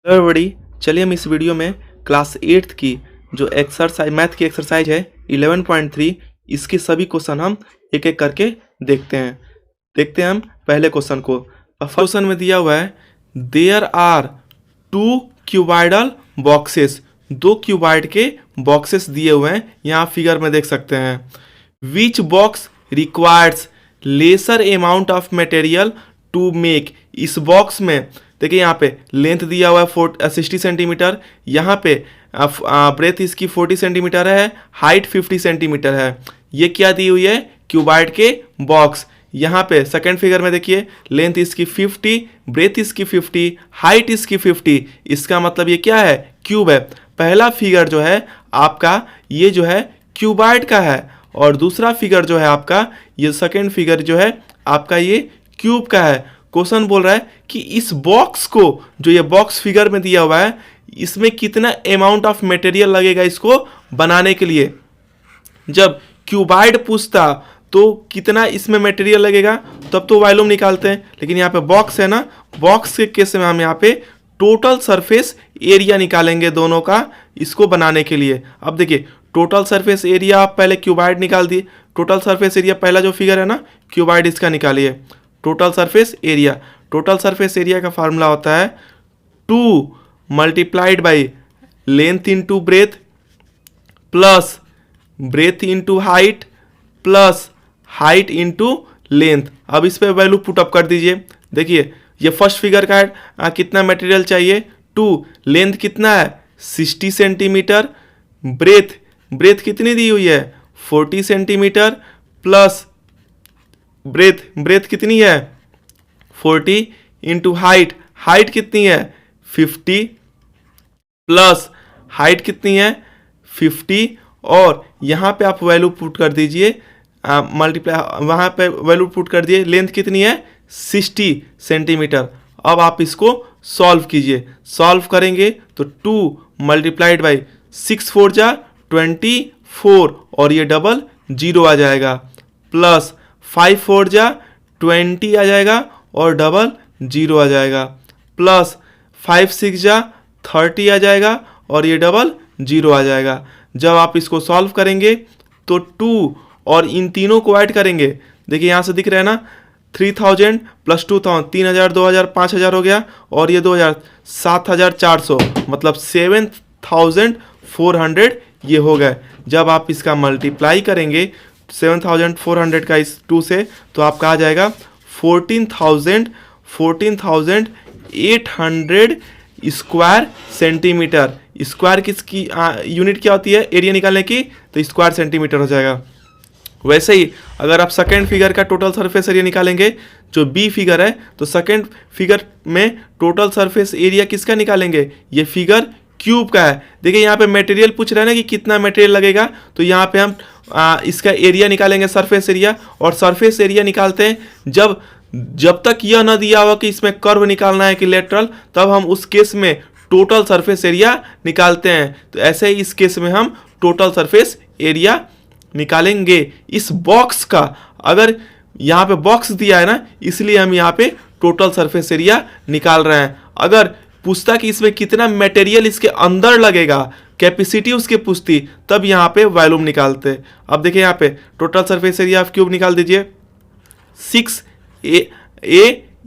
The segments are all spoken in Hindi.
हेलो एवरीबॉडी, चलिए हम इस वीडियो में क्लास 8th की जो एक्सरसाइज मैथ की एक्सरसाइज है 11.3 इसके सभी क्वेश्चन हम एक एक करके देखते हैं हम पहले क्वेश्चन को। फर्स्ट क्वेश्चन में दिया हुआ है there are 2 cuboidal boxes, 2 cuboid के बॉक्सेस दिए हुए हैं, यहाँ फिगर में देख सकते हैं। Which box requires lesser amount of material to make, इस बॉक्स में देखिए यहाँ पे लेंथ दिया हुआ है 60 सेंटीमीटर, यहाँ पे ब्रेथ इसकी 40 सेंटीमीटर है, हाइट 50 सेंटीमीटर है। ये क्या दी हुई है? क्यूबॉइड के बॉक्स। यहाँ पे सेकंड फिगर में देखिए लेंथ इसकी 50, ब्रेथ इसकी 50, हाइट इसकी 50। इसका मतलब ये क्या है? क्यूब है। पहला फिगर जो है आपका ये जो है क्यूबॉइड का है, और दूसरा फिगर जो है आपका ये सेकंड फिगर जो है आपका ये क्यूब का है। क्वेश्चन बोल रहा है कि इस बॉक्स को, जो ये बॉक्स फिगर में दिया हुआ है, इसमें कितना अमाउंट ऑफ मटेरियल लगेगा इसको बनाने के लिए। जब क्यूबॉइड पूछता तो कितना इसमें मटेरियल लगेगा तब तो वॉल्यूम निकालते हैं, लेकिन यहाँ पे बॉक्स है ना, बॉक्स के केस में हम यहाँ पे टोटल सरफेस एरिया निकालेंगे दोनों का इसको बनाने के लिए। अब देखिए टोटल सरफेस एरिया आप पहले क्यूबॉइड निकाल दिए, टोटल सरफेस एरिया पहला जो फिगर है ना क्यूबॉइड इसका निकालिए। टोटल सरफेस एरिया का फार्मूला होता है 2 multiplied by length into breadth plus breadth into height plus height into length. अब इस पे वैल्यू पुटअप कर दीजिए। देखिए ये फर्स्ट फिगर का है कितना मटेरियल चाहिए 2, लेंथ कितना है 60 सेंटीमीटर, ब्रेथ कितनी दी हुई है 40 सेंटीमीटर प्लस ब्रेथ कितनी है 40 इंटू हाइट कितनी है 50 प्लस हाइट कितनी है 50, और यहाँ पे आप वैल्यू पुट कर दीजिए मल्टीप्लाई, वहाँ पे वैल्यू पुट कर दिए लेंथ कितनी है 60 सेंटीमीटर। अब आप इसको सॉल्व कीजिए, सॉल्व करेंगे तो 2 मल्टीप्लाइड बाई 6 4 जा 24, और ये डबल जीरो आ जाएगा, प्लस 5 4 जा 20 आ जाएगा और डबल जीरो आ जाएगा, प्लस 5 6 जा 30 आ जाएगा और ये डबल जीरो आ जाएगा। जब आप इसको सॉल्व करेंगे तो 2 और इन तीनों को ऐड करेंगे, देखिए यहाँ से दिख रहा है ना 3000 प्लस 2000 3000 2000 5000 हो गया, और ये 2000 7400 मतलब 7400 ये हो गए। जब आप इसका मल्टीप्लाई करेंगे 7400 का इस 2 से तो आपका आ जाएगा 14,800 स्क्वायर सेंटीमीटर। स्क्वायर किसकी यूनिट क्या होती है एरिया निकालने की? तो स्क्वायर सेंटीमीटर हो जाएगा। वैसे ही अगर आप सेकेंड फिगर का टोटल सरफेस एरिया निकालेंगे, जो बी फिगर है, तो सेकेंड फिगर में टोटल सरफेस एरिया किसका निकालेंगे? ये फिगर क्यूब का है। देखिए यहाँ पे मटेरियल पूछ रहा है ना कि कितना मटेरियल लगेगा, तो यहाँ पे हम इसका एरिया निकालेंगे सरफेस एरिया, और सरफेस एरिया निकालते हैं जब तक यह ना दिया हुआ कि इसमें कर्व निकालना है कि लेटरल, तब हम उस केस में टोटल सरफेस एरिया निकालते हैं। तो ऐसे ही इस केस में हम टोटल सरफेस एरिया निकालेंगे इस बॉक्स का। अगर यहाँ पे बॉक्स दिया है ना, इसलिए हम यहाँ पे टोटल सरफेस एरिया निकाल रहे हैं। अगर पूछता कि इसमें कितना मटेरियल इसके अंदर लगेगा, कैपेसिटी उसके पूछती, तब यहाँ पे वॉल्यूम निकालते। अब देखिए यहाँ पे total surface area of cube निकाल दीजिए 6a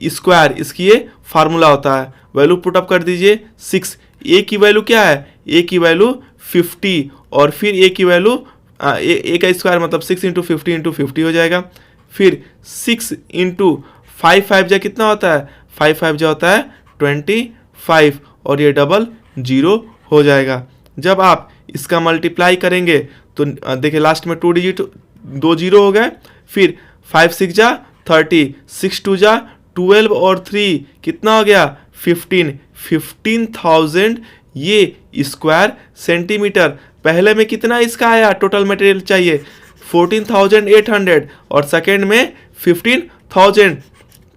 स्क्वायर, इसकी ये फार्मूला होता है। वैल्यू पुटअप कर दीजिए 6, a की वैल्यू क्या है? a की वैल्यू 50, और फिर a की वैल्यू a का स्क्वायर मतलब 6 इंटू 50 हो जाएगा। फिर 6 इंटू 5 जा कितना होता है? 5 जा होता है 25, और ये डबल जीरो हो जाएगा। जब आप इसका मल्टीप्लाई करेंगे तो देखिए लास्ट में 2 डिजिट 2 जीरो हो गए। फिर 5 6 जा 30, 6 2 जा 12 और 3 कितना हो गया 15,000 ये स्क्वायर सेंटीमीटर। पहले में कितना इसका आया टोटल मटेरियल चाहिए 14,800, और सेकेंड में 15,000।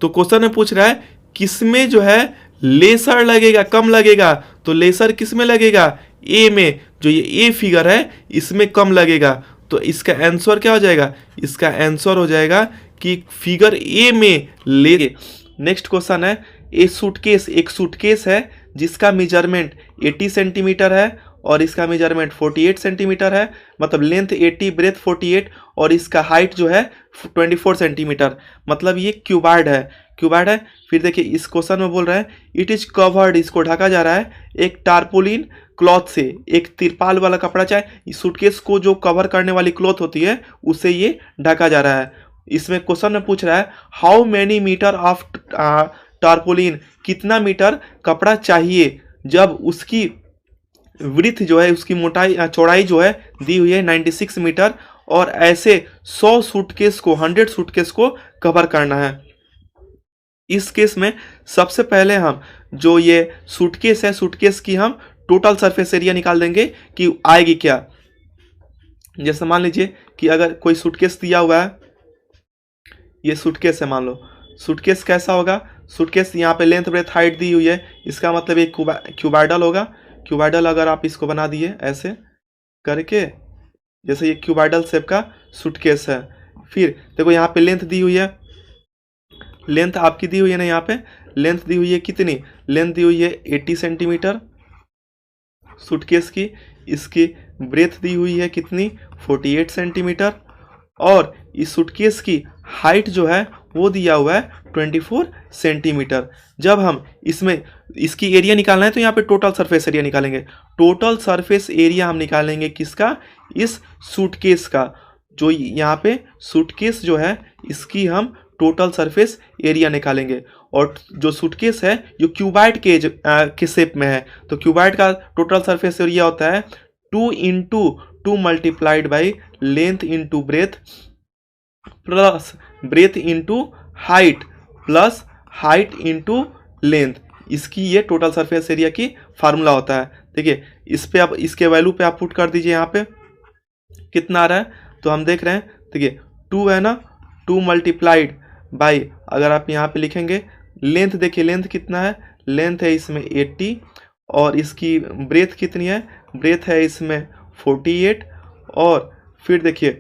तो क्वेश्चन में पूछ रहा है किसमें जो है लेसर लगेगा, कम लगेगा, तो लेसर किस में लगेगा? ए में। जो ये ए फिगर है इसमें कम लगेगा, तो इसका आंसर क्या हो जाएगा? इसका आंसर हो जाएगा कि फिगर ए में ले। नेक्स्ट क्वेश्चन है एक सूटकेस है जिसका मेजरमेंट 80 सेंटीमीटर है और इसका मेजरमेंट 48 सेंटीमीटर है, मतलब लेंथ 80 ब्रेथ 48 और इसका हाइट जो है 24 सेंटीमीटर, मतलब ये क्यूबाइड है। फिर देखिए इस क्वेश्चन में बोल रहा है इट इज कवर्ड, इसको ढका जा रहा है एक टारपोलिन क्लॉथ से, एक तिरपाल वाला कपड़ा, चाहे सूटकेस को जो कवर करने वाली क्लॉथ होती है उससे ये ढका जा रहा है। इसमें क्वेश्चन में पूछ रहा है how many metre of tarpaulin, कितना मीटर कपड़ा चाहिए जब उसकी विड्थ जो है, उसकी मोटाई चौड़ाई जो है दी हुई है 96 मीटर और ऐसे 100 सूटकेस को 100 सूटकेस को कवर करना है। इस केस में सबसे पहले हम जो ये सूटकेस है, सूटकेस की हम टोटल सरफेस एरिया निकाल देंगे कि आएगी क्या। जैसे मान लीजिए कि अगर कोई सूटकेस दिया हुआ है, ये सूटकेस है मान लो, सूटकेस कैसा होगा, सूटकेस यहाँ पे लेंथ ब्रेथ हाइट दी हुई है, इसका मतलब ये क्यूबाइडल होगा। क्यूबाइडल अगर आप इसको बना दिए ऐसे करके, जैसे ये क्यूबाइडल शेप का सूटकेस है। फिर देखो यहाँ पे लेंथ दी हुई है, लेंथ आपकी दी हुई है ना, यहाँ पे लेंथ दी हुई है कितनी, लेंथ दी हुई है 80 सेंटीमीटर सूटकेस की। इसकी ब्रेथ दी हुई है कितनी, 48 सेंटीमीटर और इस सूटकेस की हाइट जो है वो दिया हुआ है 24 सेंटीमीटर। जब हम इसमें इसकी एरिया निकालना है तो यहाँ पे टोटल सरफेस एरिया निकालेंगे। टोटल सरफेस एरिया हम निकालेंगे किसका, इस सूटकेस का। जो यहाँ पे सूटकेस जो है इसकी हम टोटल सरफेस एरिया निकालेंगे। और जो सूटकेस है जो क्यूबाइड के शेप में है, तो क्यूबाइड का टोटल सरफेस एरिया होता है 2 × 2 multiplied by length into breadth plus breadth into height plus height into length. इसकी ये टोटल सरफेस एरिया की फार्मूला होता है। देखिए इस पे आप इसके वैल्यू पे आप पुट कर दीजिए, यहाँ पे कितना आ रहा है तो हम देख रहे हैं। देखिए 2 है ना, 2 मल्टीप्लाइड बाई, अगर आप यहाँ पे लिखेंगे लेंथ, देखिए लेंथ कितना है, लेंथ है इसमें 80 और इसकी ब्रेथ कितनी है, ब्रेथ है इसमें 48 और फिर देखिए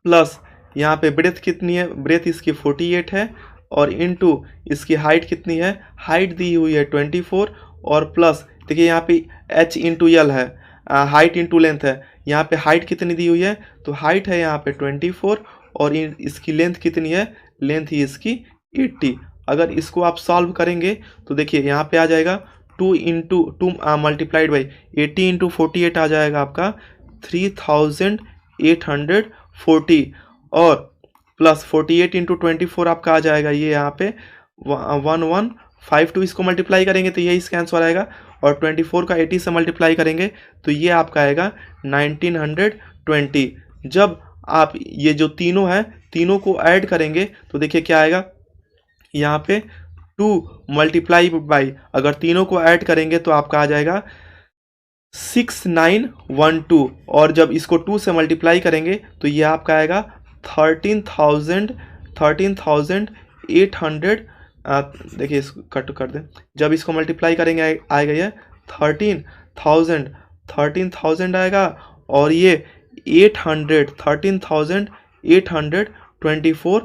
प्लस यहाँ पे ब्रेथ कितनी है, ब्रेथ इसकी 48 है और इनटू इसकी हाइट कितनी है, हाइट दी हुई है 24 और प्लस देखिए यहाँ पे h इंटू एल है, हाइट इंटू लेंथ है। यहाँ पे हाइट कितनी दी हुई है, तो हाइट है यहाँ पे 24 और इसकी लेंथ कितनी है, लेंथ ही इसकी 80। अगर इसको आप सॉल्व करेंगे तो देखिए यहाँ पे आ जाएगा 2 × 2 मल्टीप्लाइड बाई 80 × 48 आ जाएगा आपका 3840 और प्लस 48 × 24 आपका आ जाएगा ये यहाँ पे 1152। इसको मल्टीप्लाई करेंगे तो ये इसका आंसर आएगा और 24 का 80 से मल्टीप्लाई करेंगे तो ये आपका आएगा 1920। जब आप ये जो तीनों हैं तीनों को ऐड करेंगे तो देखिए क्या आएगा, यहाँ पे 2 मल्टीप्लाई बाई, अगर तीनों को ऐड करेंगे तो आपका आ जाएगा 6912 और जब इसको 2 से मल्टीप्लाई करेंगे तो ये आपका आएगा 13,800। देखिए इसको कट कर दें, जब इसको मल्टीप्लाई करेंगे आएगा ये 13,000 आएगा और ये 13,824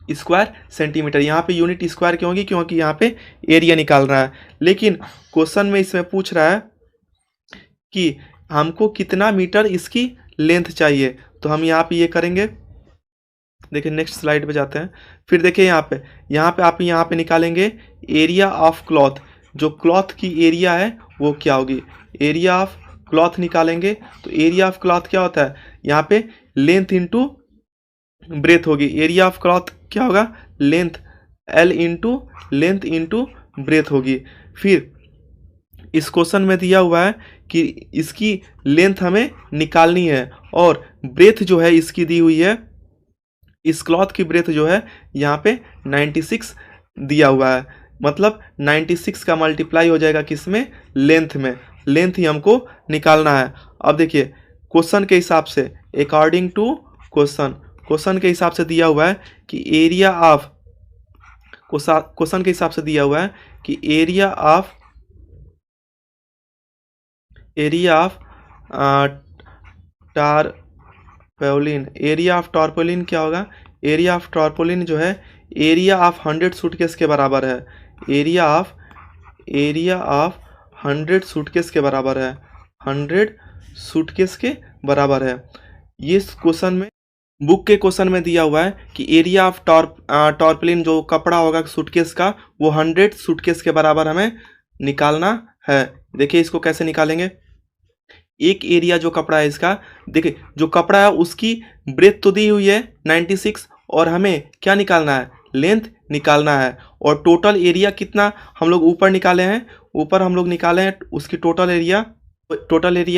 स्क्वायर सेंटीमीटर। यहाँ पे यूनिट स्क्वायर क्यों होगी, क्योंकि यहाँ पे एरिया निकाल रहा है। लेकिन क्वेश्चन में इसमें पूछ रहा है कि हमको कितना मीटर इसकी लेंथ चाहिए, तो हम यहाँ पे ये करेंगे। देखिए नेक्स्ट स्लाइड पे जाते हैं। फिर देखिए यहाँ पे आप यहाँ पे निकालेंगे एरिया ऑफ क्लॉथ। जो क्लॉथ की एरिया है वो क्या होगी, एरिया ऑफ क्लॉथ निकालेंगे। तो एरिया ऑफ क्लॉथ क्या होता है, यहाँ पे लेंथ इंटू ब्रेथ होगी। एरिया ऑफ क्लॉथ क्या होगा, length, L into length into breath होगी। फिर इस क्वेश्चन में दिया हुआ है कि इसकी लेंथ हमें निकालनी है और ब्रेथ जो है इसकी दी हुई है, इस क्लॉथ की ब्रेथ जो है यहाँ पे 96 दिया हुआ है, मतलब 96 का मल्टीप्लाई हो जाएगा किसमें, लेंथ में। लेंथ ही हमको निकालना है। अब देखिए क्वेश्चन के हिसाब से, अकॉर्डिंग टू क्वेश्चन के हिसाब से दिया हुआ है कि एरिया ऑफ, क्वेश्चन के हिसाब से दिया हुआ है कि area of tarpaulin, area of tarpaulin क्या होगा, एरिया ऑफ टारपोलिन जो है एरिया ऑफ 100 सूटकेस के बराबर है। एरिया एरिया ऑफ 100 सूटकेस के बराबर है, 100 सूटकेस के बराबर है। ये क्वेश्चन में, बुक के क्वेश्चन में दिया हुआ है कि एरिया ऑफ टॉर्पलिन जो कपड़ा होगा सूटकेस का वो 100 सूटकेस के बराबर हमें निकालना है। देखिए इसको कैसे निकालेंगे। एक एरिया जो कपड़ा है इसका, देखिए जो कपड़ा है उसकी ब्रेथ तो दी हुई है 96 और हमें क्या निकालना है, लेंथ निकालना है। और टोटल एरिया कितना हम लोग ऊपर निकाले हैं, ऊपर हम लोग निकाले हैं उसकी टोटल एरिया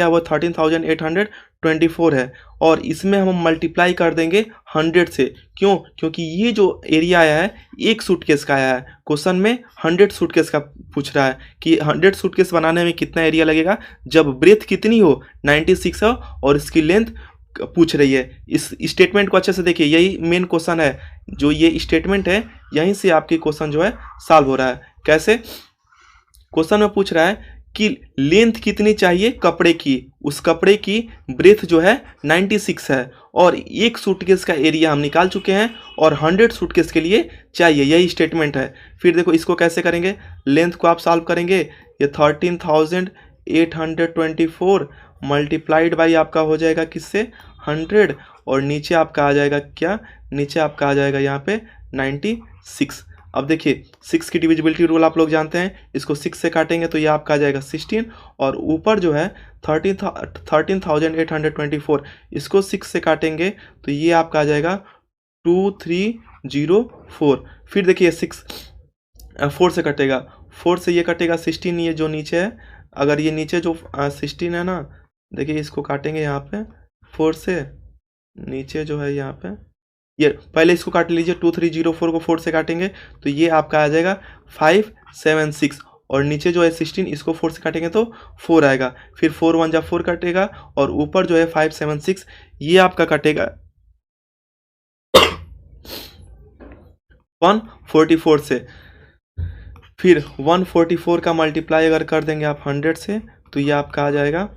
वो 13,824 है। और इसमें हम मल्टीप्लाई कर देंगे 100 से। क्यों? क्योंकि ये जो एरिया आया है एक सूटकेस का आया है, क्वेश्चन में 100 सूटकेस का पूछ रहा है कि 100 सूटकेस बनाने में कितना एरिया लगेगा जब ब्रेथ कितनी हो 96 हो और इसकी लेंथ पूछ रही है। इस स्टेटमेंट को अच्छे से देखिए, यही मेन क्वेश्चन है। जो ये स्टेटमेंट है यहीं से आपकी क्वेश्चन जो है सॉल्व हो रहा है। कैसे? क्वेश्चन में पूछ रहा है कि लेंथ कितनी चाहिए कपड़े की, उस कपड़े की ब्रेथ जो है 96 है और एक सूटकेस का एरिया हम निकाल चुके हैं और 100 सूटकेस के लिए चाहिए, यही स्टेटमेंट है। फिर देखो इसको कैसे करेंगे, लेंथ को आप सॉल्व करेंगे, ये 13,824 मल्टीप्लाइड बाई आपका हो जाएगा किससे, 100 और नीचे आपका आ जाएगा क्या, नीचे आपका आ जाएगा यहाँ पे 96। अब देखिए 6 की डिविजिबिलिटी रूल आप लोग जानते हैं, इसको 6 से काटेंगे तो ये आपका आ जाएगा 16 और ऊपर जो है 13,824 इसको 6 से काटेंगे तो ये आपका आ जाएगा 2304। फिर देखिए 4 से कटेगा, 4 से ये कटेगा 16, ये जो नीचे है, अगर ये नीचे जो 16 है ना, देखिए इसको काटेंगे यहाँ पे 4 से, नीचे जो है यहाँ पे ये पहले इसको काट लीजिए, 2304 को 4 से काटेंगे तो ये आपका आ जाएगा 576 और नीचे जो है 16 इसको 4 से काटेंगे तो 4 आएगा। फिर 4 1 जा 4 कटेगा और ऊपर जो है 576 ये आपका कटेगा 144 से। फिर 144 का मल्टीप्लाई अगर कर देंगे आप 100 से तो ये आपका आ जाएगा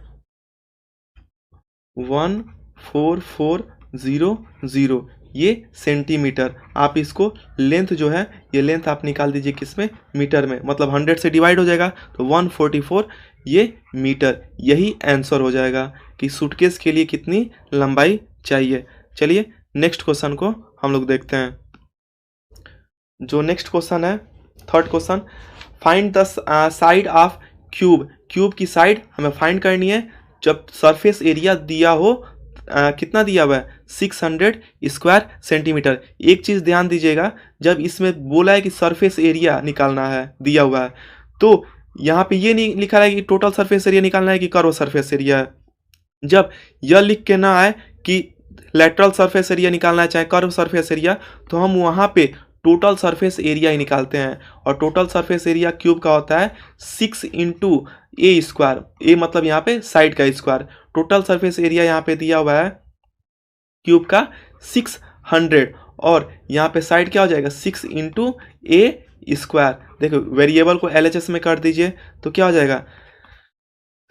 14400, ये सेंटीमीटर। आप इसको लेंथ जो है ये लेंथ आप निकाल दीजिए किसमें, मीटर में, मतलब 100 से डिवाइड हो जाएगा तो 144 ये मीटर। यही आंसर हो जाएगा कि सूटकेस के लिए कितनी लंबाई चाहिए। चलिए नेक्स्ट क्वेश्चन को हम लोग देखते हैं। जो नेक्स्ट क्वेश्चन है, third question, find the side of cube. Cube की साइड हमें फाइंड करनी है जब सरफेस एरिया दिया हो, कितना दिया हुआ है 600 स्क्वायर सेंटीमीटर। एक चीज़ ध्यान दीजिएगा, जब इसमें बोला है कि सरफेस एरिया निकालना है दिया हुआ है तो यहाँ पे ये नहीं लिखा है कि टोटल सरफेस एरिया निकालना है कि कर्व सरफेस एरिया है। जब यह लिख के ना आए कि लेटरल सरफेस एरिया निकालना है चाहे कर्व सरफेस एरिया, तो हम वहाँ पे टोटल सरफेस एरिया ही निकालते हैं। और टोटल सरफेस एरिया क्यूब का होता है 6 इंटू ए स्क्वायर, ए मतलब यहाँ पे साइड का स्क्वायर। टोटल सरफेस एरिया यहाँ पे दिया हुआ है क्यूब का 600 और यहाँ पे साइड क्या हो जाएगा 6 इंटू ए स्क्वायर। देखो वेरिएबल को LHS में कर दीजिए तो क्या हो जाएगा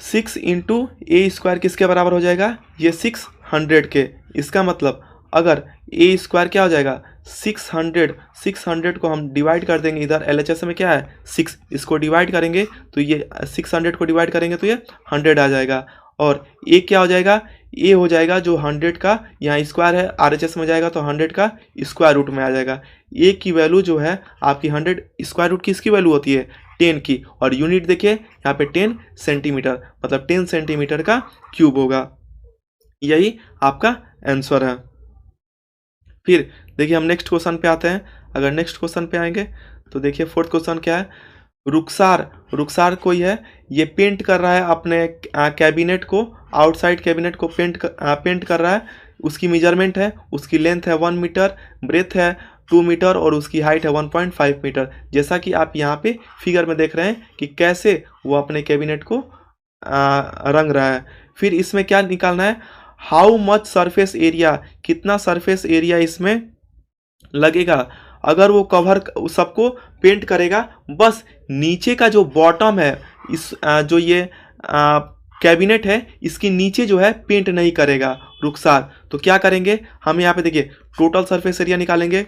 6 इंटू ए स्क्वायर किसके बराबर हो जाएगा, ये 600 के। इसका मतलब अगर ए स्क्वायर क्या हो जाएगा 600 को हम डिवाइड कर देंगे, इधर LHS में क्या है 6, इसको डिवाइड करेंगे तो ये 600 को डिवाइड करेंगे तो ये 100 आ जाएगा। और ए क्या हो जाएगा, ए हो जाएगा जो 100 का यहाँ स्क्वायर है, RHS में जाएगा तो 100 का स्क्वायर रूट में आ जाएगा। ए की वैल्यू जो है आपकी 100 स्क्वायर रूट किसकी वैल्यू होती है 10 की, और यूनिट देखिए यहाँ पे 10 सेंटीमीटर, मतलब 10 सेंटीमीटर का क्यूब होगा। यही आपका आंसर है। फिर देखिए हम नेक्स्ट क्वेश्चन पे आते हैं। अगर नेक्स्ट क्वेश्चन पे आएंगे तो देखिए फोर्थ क्वेश्चन क्या है, रुखसार कोई है, ये पेंट कर रहा है अपने कैबिनेट को, आउटसाइड कैबिनेट को पेंट कर रहा है। उसकी मेजरमेंट है, उसकी लेंथ है 1 मीटर, ब्रेथ है 2 मीटर और उसकी हाइट है 1.5 मीटर। जैसा कि आप यहाँ पे फिगर में देख रहे हैं कि कैसे वो अपने कैबिनेट को रंग रहा है। फिर इसमें क्या निकालना है, हाउ मच सरफेस एरिया, कितना सरफेस एरिया इसमें लगेगा अगर वो कवर सबको पेंट करेगा, बस नीचे का जो बॉटम है इस जो ये कैबिनेट है इसके नीचे जो है पेंट नहीं करेगा रुखसार। तो क्या करेंगे हम यहाँ पे देखिए टोटल सरफेस एरिया निकालेंगे।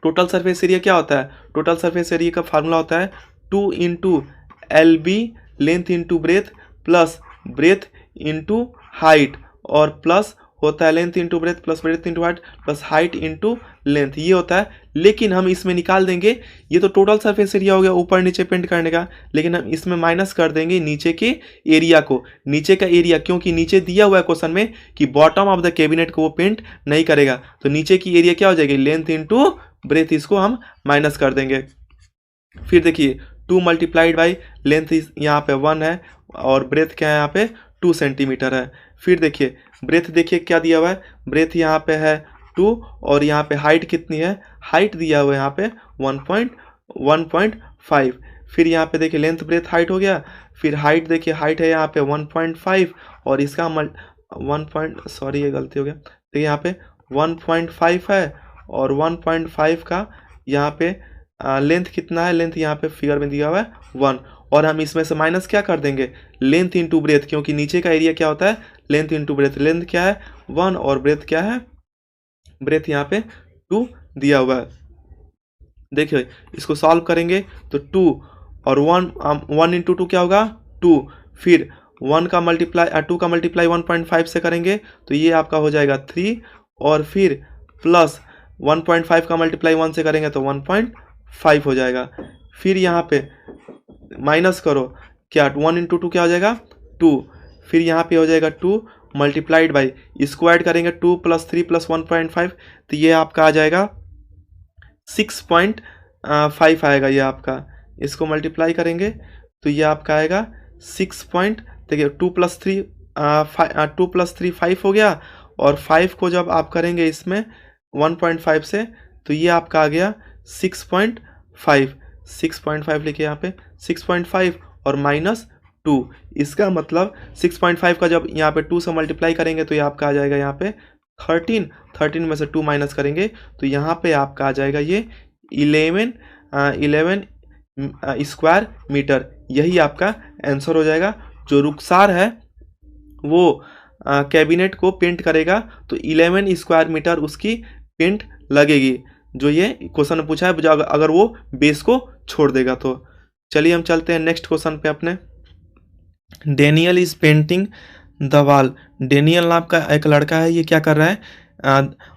टोटल सरफेस एरिया क्या होता है, टोटल सरफेस एरिया का फार्मूला होता है 2 into L B length into breadth plus breadth into height और प्लस होता है length into breadth plus breadth into height plus height into length, ये होता है। लेकिन हम इसमें निकाल देंगे, ये तो टोटल सरफेस एरिया हो गया ऊपर नीचे पेंट करने का, लेकिन हम इसमें माइनस कर देंगे नीचे के एरिया को, नीचे का एरिया, क्योंकि नीचे दिया हुआ है क्वेश्चन में कि बॉटम ऑफ द कैबिनेट को वो पेंट नहीं करेगा, तो नीचे की एरिया क्या हो जाएगी, लेंथ इंटू ब्रेथ, इसको हम माइनस कर देंगे। फिर देखिए 2 मल्टीप्लाइड बाई लेंथ यहाँ पे 1 है और ब्रेथ क्या है यहाँ पे 2 सेंटीमीटर है। फिर देखिए ब्रेथ, देखिए क्या दिया हुआ है, ब्रेथ यहाँ पे है 2 और यहाँ पे हाइट कितनी है, हाइट दिया हुआ है यहाँ पे 1.5। फिर यहाँ पे देखिए लेंथ ब्रेथ हाइट हो गया, फिर हाइट देखिए, हाइट है यहाँ पे 1.5 और इसका सॉरी ये गलती हो गया, देखिए यहाँ पे 1.5 है और 1.5 का यहाँ पे लेंथ कितना है, लेंथ यहाँ पे फिगर में दिया हुआ है 1, और हम इसमें से माइनस क्या कर देंगे, लेंथ इंटू ब्रेथ, क्योंकि नीचे का एरिया क्या होता है, लेंथ इंटू ब्रेथ, लेंथ क्या है 1 और ब्रेथ क्या है, ब्रेथ यहाँ पे 2 दिया हुआ है। देखिए इसको सॉल्व करेंगे तो 2 और 1 इंटू 2 क्या होगा 2, फिर 1 का मल्टीप्लाई 2 का मल्टीप्लाई 1.5 से करेंगे तो ये आपका हो जाएगा 3, और फिर प्लस 1.5 का मल्टीप्लाई 1 से करेंगे तो 1.5 हो जाएगा। फिर यहाँ पे माइनस करो, क्या 1 इंटू 2 क्या हो जाएगा 2, फिर यहाँ पे हो जाएगा 2 मल्टीप्लाइड बाई, इसको ऐड करेंगे 2 प्लस 3 प्लस 1.5 तो ये आपका आ जाएगा 6.5 आएगा ये आपका, इसको मल्टीप्लाई करेंगे तो ये आपका आएगा 6 देखिए 2 प्लस 3 5 हो गया, और 5 को जब आप करेंगे इसमें 1.5 से तो ये आपका आ गया 6.5 लिखे यहाँ पे 6.5 और -2, इसका मतलब 6.5 का जब यहाँ पे 2 से मल्टीप्लाई करेंगे तो ये आपका आ जाएगा यहाँ पे 13 में से 2 माइनस करेंगे तो यहाँ पे आपका आ जाएगा ये 11 स्क्वायर मीटर, यही आपका आंसर हो जाएगा। जो रुखसार है वो कैबिनेट को पेंट करेगा तो 11 स्क्वायर मीटर उसकी पेंट लगेगी, जो ये क्वेश्चन में पूछा है, अगर वो बेस को छोड़ देगा तो। चलिए हम चलते हैं नेक्स्ट क्वेश्चन पे अपने। Daniel is painting the wall, Daniel नाम का एक लड़का है, ये क्या कर रहा है,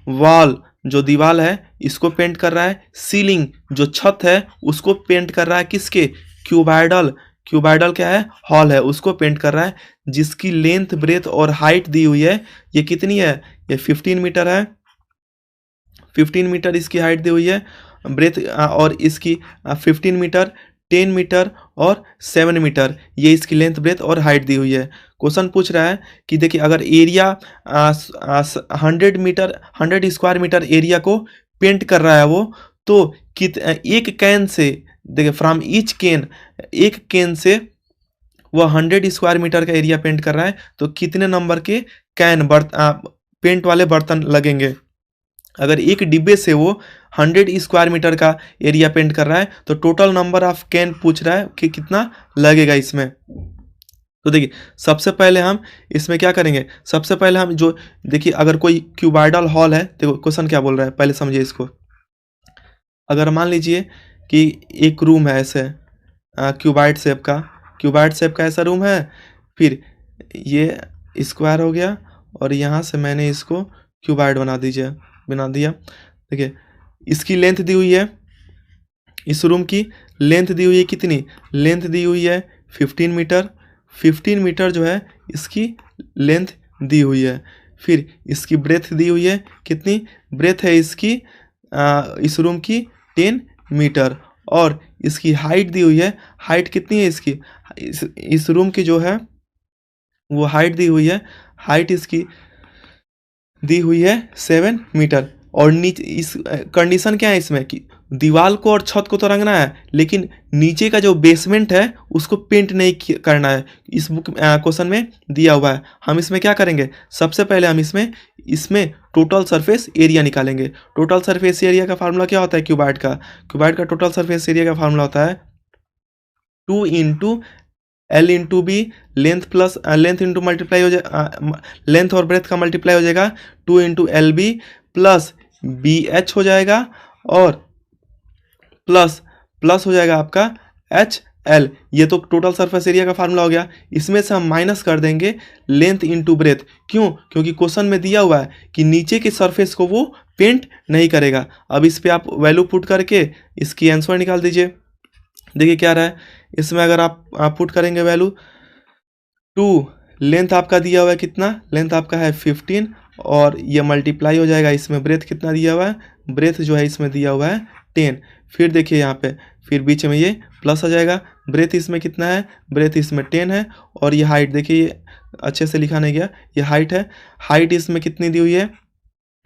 वॉल जो दीवार है इसको पेंट कर रहा है, सीलिंग जो छत है उसको पेंट कर रहा है, किसके, क्यूबाइडल, क्यूबाइडल क्या है, हॉल है, उसको पेंट कर रहा है, जिसकी लेंथ ब्रेथ और हाइट दी हुई है, ये कितनी है, ये 15 मीटर है, 15 मीटर इसकी हाइट दी हुई है, ब्रेथ और इसकी 15 मीटर, 10 मीटर और 7 मीटर, ये इसकी लेंथ ब्रेथ और हाइट दी हुई है। क्वेश्चन पूछ रहा है कि देखिए अगर एरिया 100 स्क्वायर मीटर एरिया को पेंट कर रहा है वो, तो एक कैन से, देखिए फ्रॉम ईच कैन, एक कैन से वो 100 स्क्वायर मीटर का एरिया पेंट कर रहा है, तो कितने नंबर के कैन पेंट वाले बर्तन लगेंगे। अगर एक डिब्बे से वो 100 स्क्वायर मीटर का एरिया पेंट कर रहा है तो टोटल नंबर ऑफ कैन पूछ रहा है कि कितना लगेगा इसमें। तो देखिए सबसे पहले हम इसमें क्या करेंगे, सबसे पहले हम जो देखिए अगर कोई क्यूबाइडल हॉल है, देखो क्वेश्चन क्या बोल रहा है पहले समझिए इसको। अगर मान लीजिए कि एक रूम है ऐसे क्यूबाइड शेप का ऐसा रूम है, फिर ये स्क्वायर हो गया और यहाँ से मैंने इसको क्यूबाइड बना दिया। देखिए इसकी लेंथ दी हुई है, इस रूम की लेंथ दी हुई है कितनी, लेंथ दी हुई है 15 मीटर, 15 मीटर जो है इसकी लेंथ दी हुई है। फिर इसकी ब्रेथ दी हुई है कितनी, ब्रेथ है इसकी इस रूम की 10 मीटर, और इसकी हाइट दी हुई है, हाइट कितनी है इसकी, इस रूम की जो है वो हाइट दी हुई है, हाइट इसकी दी हुई है 7 मीटर। और नीचे इस कंडीशन क्या है इसमें कि दीवार को और छत को तो रंगना है, लेकिन नीचे का जो बेसमेंट है उसको पेंट नहीं करना है, इस क्वेश्चन में दिया हुआ है। हम इसमें क्या करेंगे, सबसे पहले हम इसमें टोटल सरफेस एरिया निकालेंगे। टोटल सरफेस एरिया का फार्मूला क्या होता है, क्यूबाइड का टोटल सरफेस एरिया का फार्मूला होता है 2 into L into B, length plus length into multiply हो जाए, लेंथ और ब्रेथ का मल्टीप्लाई हो जाएगा 2 into L B plus B H हो जाएगा, और प्लस हो जाएगा आपका एच एल, ये तो टोटल सरफेस एरिया का फार्मूला हो गया। इसमें से हम माइनस कर देंगे लेंथ इंटू ब्रेथ। क्यों? क्योंकि क्वेश्चन में दिया हुआ है कि नीचे के सरफेस को वो पेंट नहीं करेगा। अब इस पर आप वैल्यू पुट करके इसकी आंसर निकाल दीजिए। देखिए क्या रहा है इसमें, अगर आप पुट करेंगे वैल्यू 2, लेंथ आपका दिया हुआ है कितना, लेंथ आपका है 15 और ये मल्टीप्लाई हो जाएगा इसमें ब्रेथ कितना दिया हुआ है, ब्रेथ जो है इसमें दिया हुआ है 10। फिर देखिए यहाँ पे फिर बीच में ये प्लस आ जाएगा, ब्रेथ इसमें कितना है, ब्रेथ इसमें 10 है और ये हाइट देखिए ये अच्छे से लिखा नहीं गया, ये हाइट है, हाइट इसमें कितनी दी हुई है,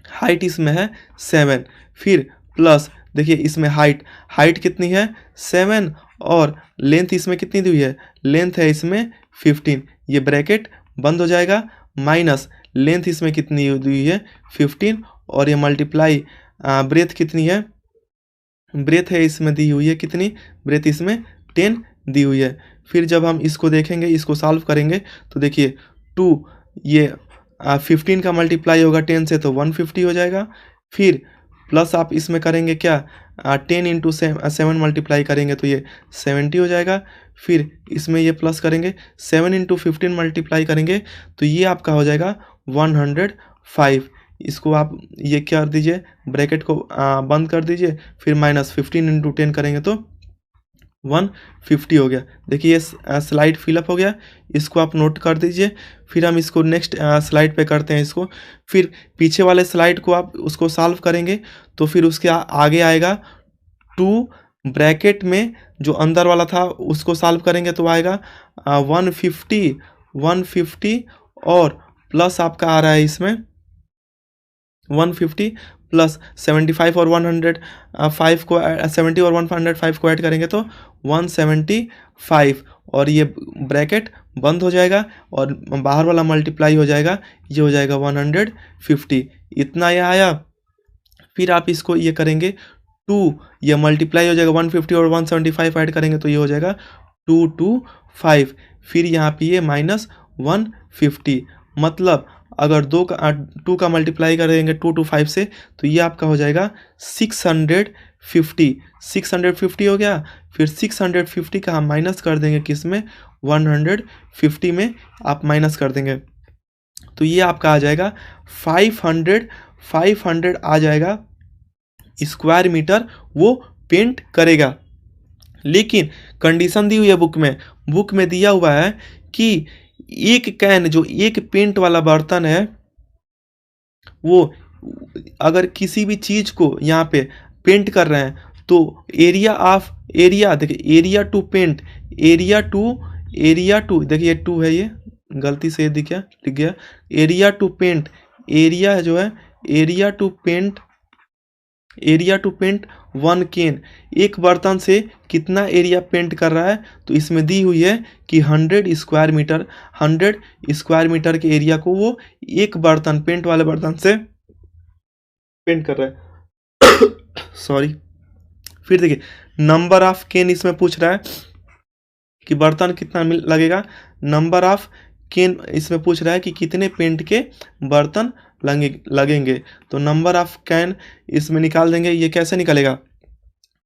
हाइट इसमें है 7। फिर प्लस देखिए इसमें हाइट कितनी है 7 और लेंथ इसमें कितनी दी हुई है, लेंथ है इसमें 15, ये ब्रैकेट बंद हो जाएगा, माइनस लेंथ इसमें कितनी दी हुई है 15 और ये मल्टीप्लाई ब्रेथ कितनी है, ब्रेथ है इसमें दी हुई है कितनी, ब्रेथ इसमें 10 दी हुई है। फिर जब हम इसको देखेंगे, इसको सॉल्व करेंगे तो देखिए 2 ये 15 का मल्टीप्लाई होगा 10 से तो 150 हो जाएगा। फिर प्लस आप इसमें करेंगे क्या, 10 इंटू 7 मल्टीप्लाई करेंगे तो ये 70 हो जाएगा। फिर इसमें ये प्लस करेंगे 7 इंटू 15 मल्टीप्लाई करेंगे तो ये आपका हो जाएगा 105। इसको आप ये क्या कर दीजिए, ब्रैकेट को बंद कर दीजिए, फिर माइनस 15 इंटू 10 करेंगे तो 150 हो गया। देखिए ये स्लाइड फिलअप हो गया, इसको आप नोट कर दीजिए। फिर हम इसको नेक्स्ट स्लाइड पे करते हैं इसको। फिर पीछे वाले स्लाइड को आप उसको सॉल्व करेंगे तो फिर उसके आगे आएगा 2 ब्रैकेट में जो अंदर वाला था उसको सॉल्व करेंगे तो आएगा 150 और प्लस आपका आ रहा है इसमें 150 प्लस 75 और 105 को 70 और 105 को ऐड करेंगे तो 175 और ये ब्रैकेट बंद हो जाएगा और बाहर वाला मल्टीप्लाई हो जाएगा, ये हो जाएगा 150, इतना ये आया। फिर आप इसको ये करेंगे 2, ये मल्टीप्लाई हो जाएगा 150 और 175 ऐड करेंगे तो ये हो जाएगा 225। फिर यहाँ पे ये माइनस 150, मतलब अगर 2 का मल्टीप्लाई करेंगे 225 से तो ये आपका हो जाएगा 650 हो गया। फिर 650 का हम माइनस कर देंगे किस में, 150 में आप माइनस कर देंगे तो ये आपका आ जाएगा 500 आ जाएगा स्क्वायर मीटर वो पेंट करेगा। लेकिन कंडीशन दी हुई है बुक में दिया हुआ है कि एक कैन जो एक पेंट वाला बर्तन है वो अगर किसी भी चीज को यहाँ पे पेंट कर रहे हैं तो एरिया देखिए area to paint, area to देखिए 2 है, ये गलती से दिख गया एरिया टू पेंट, एरिया जो है एरिया टू पेंट 1 कैन, एक बर्तन से कितना एरिया पेंट कर रहा है तो इसमें दी हुई है कि 100 स्क्वायर मीटर के एरिया को वो एक बर्तन पेंट वाले बर्तन से पेंट कर रहा है सॉरी। फिर देखिए नंबर ऑफ कैन इसमें पूछ रहा है कि बर्तन कितना लगेगा, नंबर ऑफ कैन इसमें पूछ रहा है कि कितने पेंट के बर्तन लगेंगे तो नंबर ऑफ कैन इसमें निकाल देंगे। ये कैसे निकलेगा,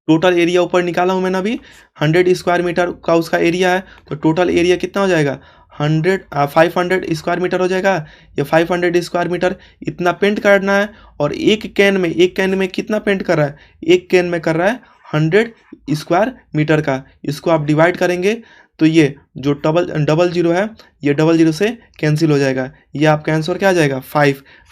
टोटल एरिया ऊपर निकाला हूं मैंने अभी, 100 स्क्वायर मीटर का उसका एरिया है तो टोटल एरिया कितना हो जाएगा 500 स्क्वायर मीटर हो जाएगा। ये 500 स्क्वायर मीटर इतना पेंट करना है और एक कैन में कितना पेंट कर रहा है, एक कैन में कर रहा है 100 स्क्वायर मीटर का। इसको आप डिवाइड करेंगे तो ये जो डबल जीरो है ये डबल जीरो से कैंसिल हो जाएगा, ये आपका आंसर क्या आ जाएगा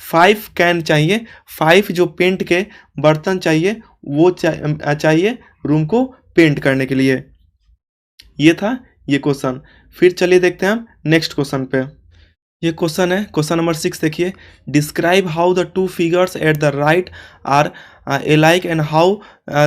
5 कैन चाहिए, 5 जो पेंट के बर्तन चाहिए वो चाहिए रूम को पेंट करने के लिए। ये था ये क्वेश्चन। फिर चलिए देखते हैं हम नेक्स्ट क्वेश्चन पे। ये क्वेश्चन है क्वेश्चन नंबर 6 देखिए, describe how the 2 figures at the right are alike and how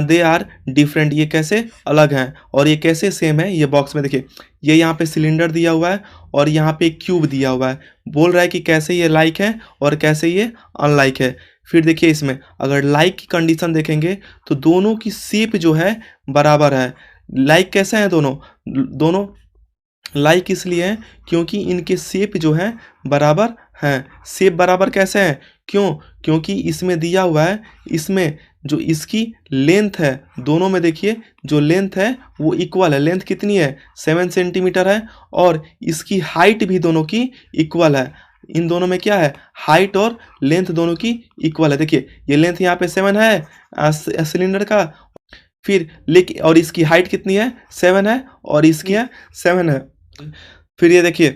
they are different, ये कैसे अलग हैं और ये कैसे सेम है। ये बॉक्स में देखिए ये यहाँ पे सिलेंडर दिया हुआ है और यहाँ पे क्यूब दिया हुआ है, बोल रहा है कि कैसे ये लाइक है और कैसे ये अनलाइक है। फिर देखिए इसमें अगर लाइक की कंडीशन देखेंगे तो दोनों की शेप जो है बराबर है। लाइक कैसे हैं दोनों लाइक इसलिए है क्योंकि इनके शेप जो है बराबर हैं। शेप बराबर कैसे हैं, क्योंकि इसमें दिया हुआ है, इसमें जो इसकी लेंथ है दोनों में देखिए जो लेंथ है वो इक्वल है। लेंथ कितनी है 7 सेंटीमीटर है और इसकी हाइट भी दोनों की इक्वल है। इन दोनों में क्या है हाइट और लेंथ दोनों की इक्वल है। देखिए ये लेंथ यहाँ पे 7 है सिलेंडर का, फिर लेकिन और इसकी हाइट कितनी है 7 है और इसकी है 7 है। फिर ये देखिए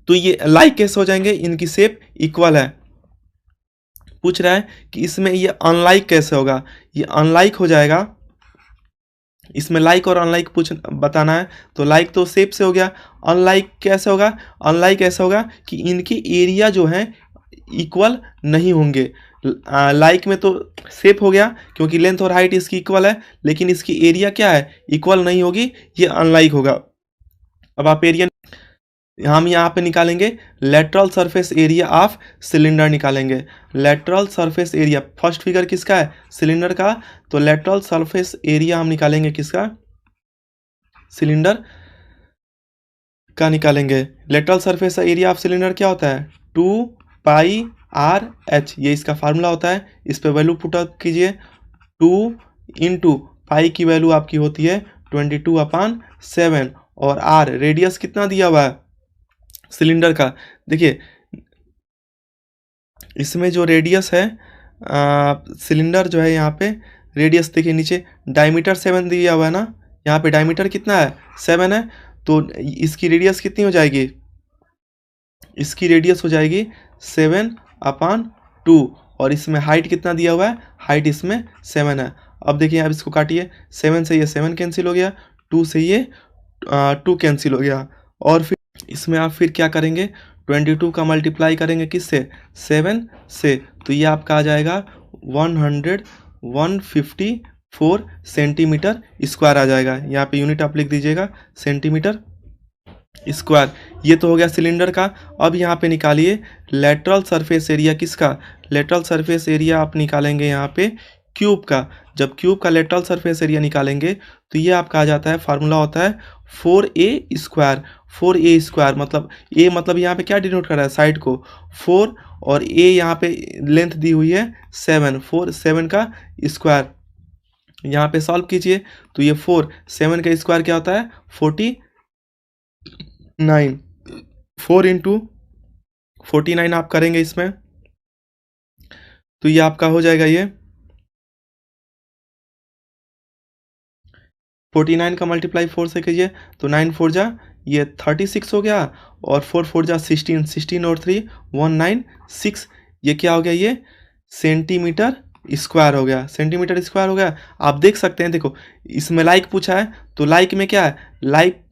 तो ये लाइक कैसे हो जाएंगे, इनकी शेप इक्वल है। पूछ रहा है कि इसमें ये अनलाइक कैसे होगा, ये अनलाइक हो जाएगा। इसमें लाइक और अनलाइक बताना है तो लाइक तो शेप से हो गया, अनलाइक कैसे होगा, अनलाइक ऐसा होगा कि इनके एरिया जो है इक्वल नहीं होंगे। लाइक में तो शेप हो गया क्योंकि लेंथ और हाइट इसकी इक्वल है, लेकिन इसकी एरिया क्या है इक्वल नहीं होगी, ये अनलाइक होगा। अब आप एरिया हम यहाँ पे निकालेंगे lateral surface area of cylinder निकालेंगे। Lateral surface area first figure किसका है सिलेंडर का, तो लेटरल सरफेस एरिया हम निकालेंगे किसका सिलेंडर का निकालेंगे। Lateral surface area of cylinder क्या होता है 2 पाई आर एच, ये इसका फार्मूला होता है। इस पे वैल्यू पुट अप कीजिए 2 इंटू पाई की वैल्यू आपकी होती है 22/7 और आर रेडियस कितना दिया हुआ है सिलेंडर का। देखिए इसमें जो रेडियस है सिलेंडर जो है यहाँ पे रेडियस देखिए नीचे डायमीटर 7 दिया हुआ है ना, यहाँ पे डायमीटर कितना है 7 है, तो इसकी रेडियस कितनी हो जाएगी, इसकी रेडियस हो जाएगी 7/2 और इसमें हाइट कितना दिया हुआ है, हाइट इसमें 7 है। अब देखिए आप इसको काटिए, 7 से ये 7 कैंसिल हो गया, 2 से ये 2 कैंसिल हो गया और फिर इसमें आप फिर क्या करेंगे 22 का मल्टीप्लाई करेंगे किससे 7 से, तो ये आपका आ जाएगा 154 सेंटीमीटर स्क्वायर आ जाएगा। यहाँ पे यूनिट आप लिख दीजिएगा सेंटीमीटर स्क्वायर। ये तो हो गया सिलेंडर का। अब यहाँ पे निकालिए लेटरल सरफेस एरिया किसका, लेटरल सरफेस एरिया आप निकालेंगे यहाँ पे क्यूब का। जब क्यूब का लेटरल सरफेस एरिया निकालेंगे तो ये आपका आ जाता है, फार्मूला होता है 4a स्क्वायर। 4a स्क्वायर मतलब a मतलब यहाँ पे क्या डिनोट कर रहा है साइड को 4 और a यहाँ पे लेंथ दी हुई है 7, 7 का स्क्वायर। यहाँ पे सॉल्व कीजिए तो ये 7 का स्क्वायर क्या होता है 49, 4 इंटू 49 आप करेंगे इसमें तो ये आपका हो जाएगा ये 49 का मल्टीप्लाई 4 से कीजिए तो 9 4 जा ये 36 हो गया और 4 4 जा 16, 16 और 3 196, ये क्या हो गया ये सेंटीमीटर स्क्वायर हो गया, सेंटीमीटर स्क्वायर हो गया। आप देख सकते हैं, देखो इसमें लाइक पूछा है तो लाइक में क्या है लाइक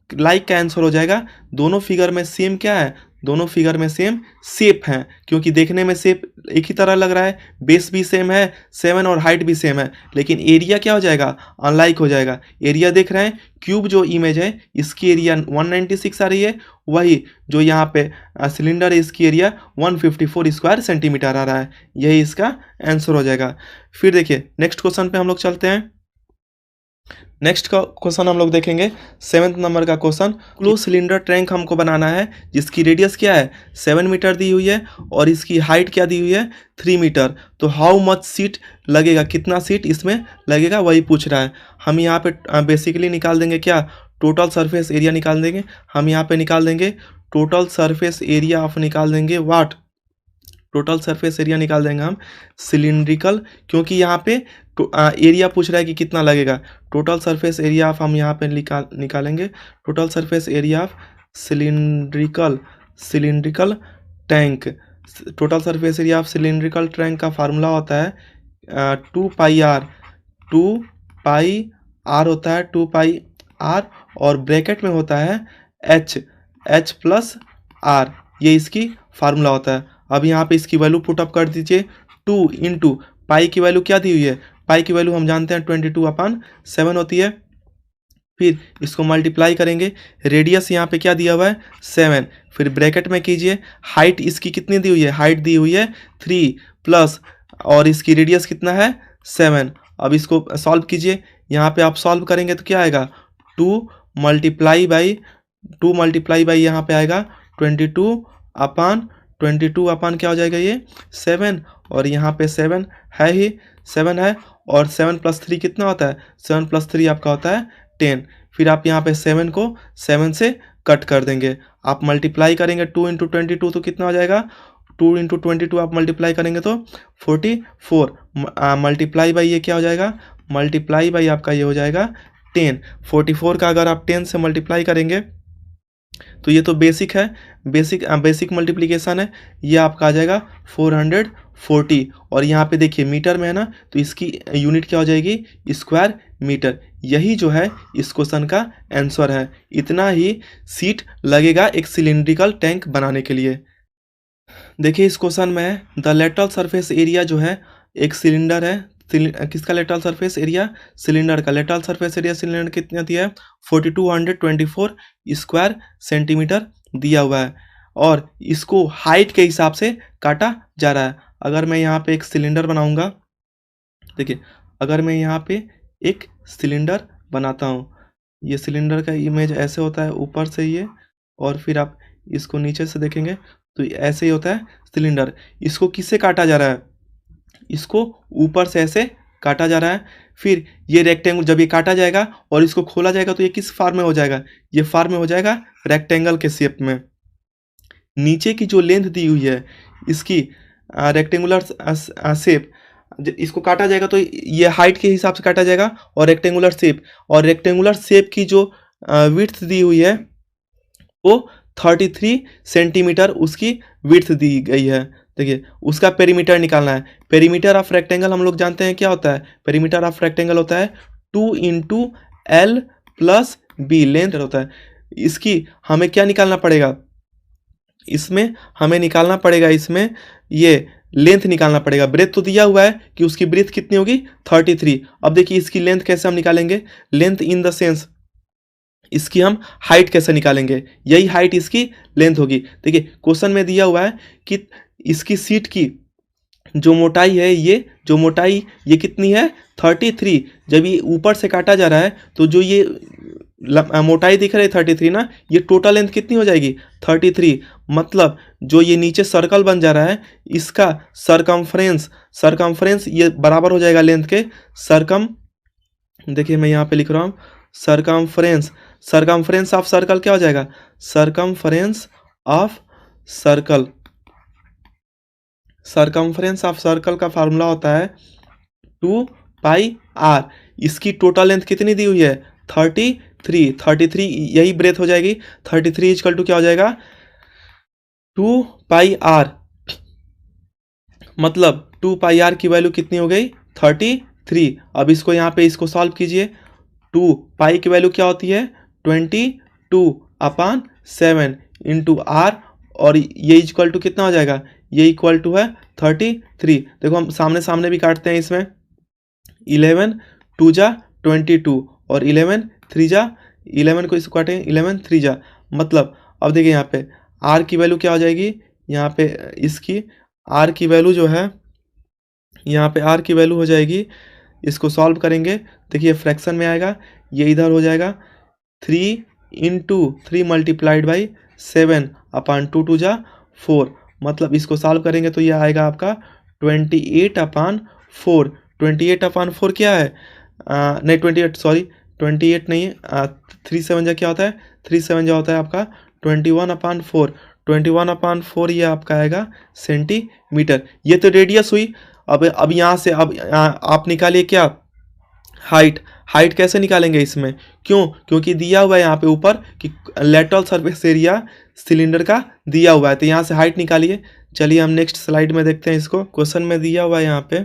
का आंसर हो जाएगा। दोनों फिगर में सेम क्या है, दोनों फिगर में सेम शेप है क्योंकि देखने में शेप एक ही तरह लग रहा है, बेस भी सेम है 7 और हाइट भी सेम है, लेकिन एरिया क्या हो जाएगा अनलाइक हो जाएगा। एरिया देख रहे हैं क्यूब जो इमेज है इसकी एरिया 196 आ रही है, वही जो यहाँ पे सिलेंडर है इसकी एरिया 154 स्क्वायर सेंटीमीटर आ रहा है, यही इसका आंसर हो जाएगा। फिर देखिए नेक्स्ट क्वेश्चन पे हम लोग चलते हैं। नेक्स्ट का क्वेश्चन हम लोग देखेंगे 7th नंबर का क्वेश्चन। क्लोज सिलेंडर टैंक हमको बनाना है जिसकी रेडियस क्या है 7 मीटर दी हुई है और इसकी हाइट क्या दी हुई है 3 मीटर। तो हाउ मच सीट लगेगा, कितना सीट इसमें लगेगा वही पूछ रहा है। हम यहाँ पे बेसिकली निकाल देंगे क्या टोटल सरफेस एरिया निकाल देंगे। हम यहाँ पे निकाल देंगे टोटल सरफेस एरिया ऑफ निकाल देंगे वाट, टोटल सरफेस एरिया निकाल देंगे हम सिलिंड्रिकल, क्योंकि यहाँ पे एरिया पूछ रहा है कि कितना लगेगा। टोटल सरफेस एरिया ऑफ हम यहाँ पे निकालेंगे total surface area of cylindrical tank. Total surface area of cylindrical tank का फार्मूला होता है 2 पाई आर, 2 पाई आर होता है 2 पाई आर और ब्रैकेट में होता है एच प्लस आर, ये इसकी फार्मूला होता है। अब यहाँ पे इसकी वैल्यू पुट अप कर दीजिए 2 इंटू पाई की वैल्यू क्या दी हुई है, पाई की वैल्यू हम जानते हैं 22/7 होती है। फिर इसको मल्टीप्लाई करेंगे, रेडियस यहाँ पे क्या दिया हुआ है 7, फिर ब्रैकेट में कीजिए हाइट इसकी कितनी दी हुई है, हाइट दी हुई है 3 प्लस और इसकी रेडियस कितना है 7। अब इसको सॉल्व कीजिए, यहाँ पे आप सॉल्व करेंगे तो क्या आएगा 2 मल्टीप्लाई बाई यहाँ पे आएगा 22 अपान क्या हो जाएगा ये 7 और यहाँ पे 7 है ही 7 है, और 7 + 3 कितना होता है, 7 + 3 आपका होता है 10। फिर आप यहाँ पे 7 को 7 से कट कर देंगे, आप मल्टीप्लाई करेंगे 2 × 22 तो कितना हो जाएगा, 2 × 22 आप मल्टीप्लाई करेंगे तो 44, मल्टीप्लाई बाई ये क्या हो जाएगा, मल्टीप्लाई बाई आपका ये हो जाएगा 10। 44 का अगर आप 10 से मल्टीप्लाई करेंगे तो ये तो बेसिक है, बेसिक मल्टीप्लिकेशन है, ये आपका आ जाएगा 440। और यहाँ पे देखिए मीटर में है ना, तो इसकी यूनिट क्या हो जाएगी, स्क्वायर मीटर। यही जो है इस क्वेश्चन का आंसर है। इतना ही सीट लगेगा एक सिलिंड्रिकल टैंक बनाने के लिए। देखिए इस क्वेश्चन में द लेटरल सरफेस एरिया जो है, एक सिलेंडर है, किसका लेटरल सरफेस एरिया, सिलेंडर का लेटरल सरफेस एरिया सिलेंडर कितना दिया है, 4224 स्क्वायर सेंटीमीटर दिया हुआ है, और इसको हाइट के हिसाब से काटा जा रहा है। अगर मैं यहाँ पे एक सिलेंडर बनाऊंगा, देखिए अगर मैं यहाँ पे एक सिलेंडर बनाता हूँ, ये सिलेंडर का इमेज ऐसे होता है ऊपर से ये, और फिर आप इसको नीचे से देखेंगे तो ऐसे ही होता है सिलेंडर। इसको किससे काटा जा रहा है, इसको ऊपर से ऐसे काटा जा रहा है। फिर ये रेक्टेंगल जब ये काटा जाएगा और इसको खोला जाएगा तो ये किस फॉर्म में हो जाएगा, ये फॉर्म में हो जाएगा रेक्टेंगल के शेप में। नीचे की जो लेंथ दी हुई है इसकी रेक्टेंगुलर शेप, इसको काटा जाएगा तो ये हाइट के हिसाब से काटा जाएगा, और रेक्टेंगुलर शेप की जो विड्थ दी हुई है वो 33 सेंटीमीटर उसकी विड्थ दी गई है। देखिए उसका पेरीमीटर निकालना है। पेरीमीटर ऑफ रेक्टेंगल हम लोग जानते हैं क्या होता है, पेरीमीटर ऑफ रेक्टेंगल होता है 2 × L + B लेंथ होता है। इसकी हमें क्या निकालना पड़ेगा, इसमें हमें निकालना पड़ेगा, इसमें ये लेंथ निकालना पड़ेगा। ब्रेथ तो दिया हुआ है कि उसकी ब्रेथ कितनी होगी 33। अब देखिए इसकी लेंथ कैसे हम निकालेंगे, लेंथ इन द सेंस इसकी हम हाइट कैसे निकालेंगे, यही हाइट इसकी लेंथ होगी। देखिए क्वेश्चन में दिया हुआ है कि इसकी सीट की जो मोटाई है, ये जो मोटाई ये कितनी है 33। जब ये ऊपर से काटा जा रहा है तो जो ये मोटाई दिख रही है 33 ना, ये टोटल लेंथ कितनी हो जाएगी 33। मतलब जो ये नीचे सर्कल बन जा रहा है इसका सरकमफ्रेंस ये बराबर हो जाएगा लेंथ के देखिए मैं यहाँ पे लिख रहा हूँ सरकमफ्रेंस ऑफ सर्कल क्या हो जाएगा, सरकमफ्रेंस ऑफ सर्कल का फार्मूला होता है 2πr। इसकी टोटल लेंथ कितनी दी हुई है 33, यही ब्रेथ हो जाएगी। 33 = क्या हो जाएगा 2πr, मतलब 2πr की वैल्यू कितनी हो गई 33। अब इसको यहाँ पे इसको सॉल्व कीजिए, 2π की वैल्यू क्या होती है 22/7 × r, और ये इक्वल टू कितना हो जाएगा, ये इक्वल टू है 33। देखो हम सामने भी काटते हैं, इसमें 11 2 जा 22 और 11 3 जा 11 को इसको काटें 11 3 जा, मतलब अब देखिए यहाँ पे r की वैल्यू क्या हो जाएगी, यहाँ पे इसकी r की वैल्यू जो है, यहाँ पे r की वैल्यू हो जाएगी, इसको सॉल्व करेंगे देखिए फ्रैक्शन में आएगा, ये इधर हो जाएगा 3 × 3 × 7/2 2 जा 4, मतलब इसको सॉल्व करेंगे तो ये आएगा आपका 28/4। 28/4 क्या है, नहीं 28 नहीं है, 3 7 जा क्या होता है, 3 7 जा होता है आपका 21/4। 21/4 ये आपका आएगा सेंटीमीटर। ये तो रेडियस हुई। अब यहाँ से अब आप निकालिए क्या हाइट कैसे निकालेंगे इसमें, क्योंकि दिया हुआ है यहाँ पे ऊपर कि लेटरल सरफेस एरिया सिलेंडर का दिया हुआ है, तो यहाँ से हाइट निकालिए। चलिए हम नेक्स्ट स्लाइड में देखते हैं इसको। क्वेश्चन में दिया हुआ है यहाँ पे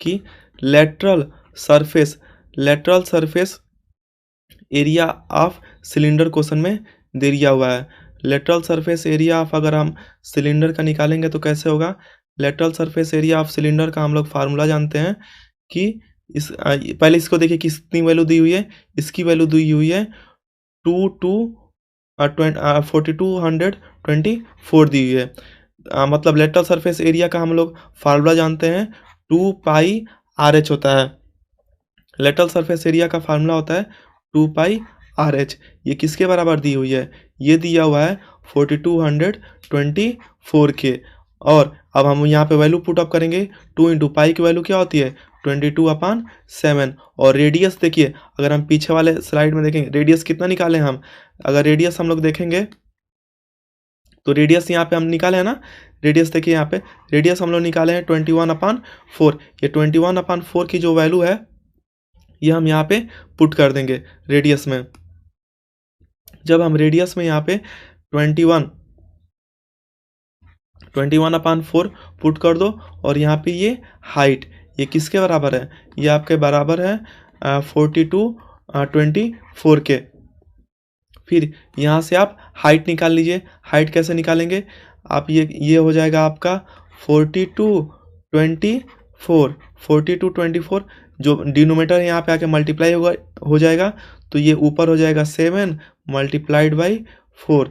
कि lateral surface area of cylinder question में दिया हुआ है। लेटरल सरफेस एरिया ऑफ अगर हम सिलेंडर का निकालेंगे तो कैसे होगा, lateral surface area of cylinder का हम लोग फार्मूला जानते हैं कि पहले इसको देखिए कितनी वैल्यू दी हुई है, इसकी वैल्यू दी हुई है 4224 दी हुई है। मतलब लेटरल सरफेस एरिया का हम लोग फार्मूला जानते हैं 2πRh होता है। लेटरल सरफेस एरिया का फार्मूला होता है 2πRh। ये किसके बराबर दी हुई है, ये दिया हुआ है 4224 के, और अब हम यहाँ पे वैल्यू पुट अप करेंगे। 2 इंटू पाई की वैल्यू क्या होती है 22/7। और रेडियस देखिए, अगर हम पीछे वाले स्लाइड में देखेंगे रेडियस कितना निकाले हम, अगर रेडियस हम लोग देखेंगे तो रेडियस यहाँ पे हम निकाले हैं ना, रेडियस देखिए यहाँ पे रेडियस हम लोग निकाले हैं 21/4। ये 21/4 की जो वैल्यू है ये हम यहाँ पे पुट कर देंगे रेडियस में। जब हम रेडियस में यहाँ पे 21/4 पुट कर दो, और यहाँ पे ये हाइट ये किसके बराबर है, ये आपके बराबर है 42/24 के। फिर यहाँ से आप हाइट निकाल लीजिए। हाइट कैसे निकालेंगे आप, ये हो जाएगा आपका 42/24 जो डिनोमीटर यहाँ पे आके मल्टीप्लाई हो जाएगा, तो ये ऊपर हो जाएगा 7 मल्टीप्लाइड बाई 4,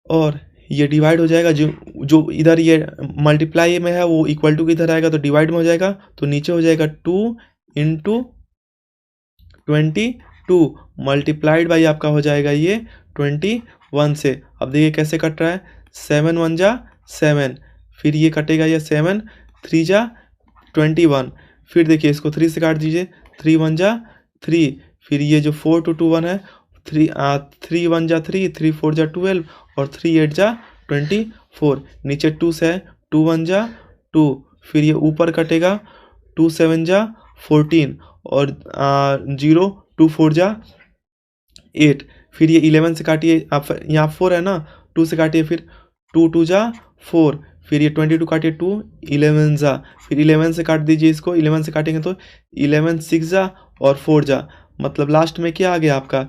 और ये डिवाइड हो जाएगा। जो इधर ये मल्टीप्लाई में है वो इक्वल टू इधर आएगा तो डिवाइड में हो जाएगा, तो नीचे हो जाएगा 2 इंटू 22 मल्टीप्लाइड बाई आपका हो जाएगा ये 21 से। अब देखिए कैसे कट रहा है, 7 1 जा 7, फिर ये कटेगा ये 7 3 जा 21, फिर देखिए इसको 3 से काट दीजिए, 3 1 जा 3, फिर ये जो 4 2 2 1 है 3 1 जा 3, 3 4 जा 12, और 3 8 जा 24, नीचे 2 से है 2 1 जा 2, फिर ये ऊपर कटेगा 2 7 जा 14, और 0 2 4 जा 8, फिर ये 11 से काटिए, आप यहाँ 4 है ना, 2 से काटिए, फिर 2 2 जा 4, फिर ये 22 काटिए 2 11 जा, फिर 11 से काट दीजिए इसको, 11 से काटेंगे तो 11 6 जा और 4 जा, मतलब लास्ट में क्या आ गया आपका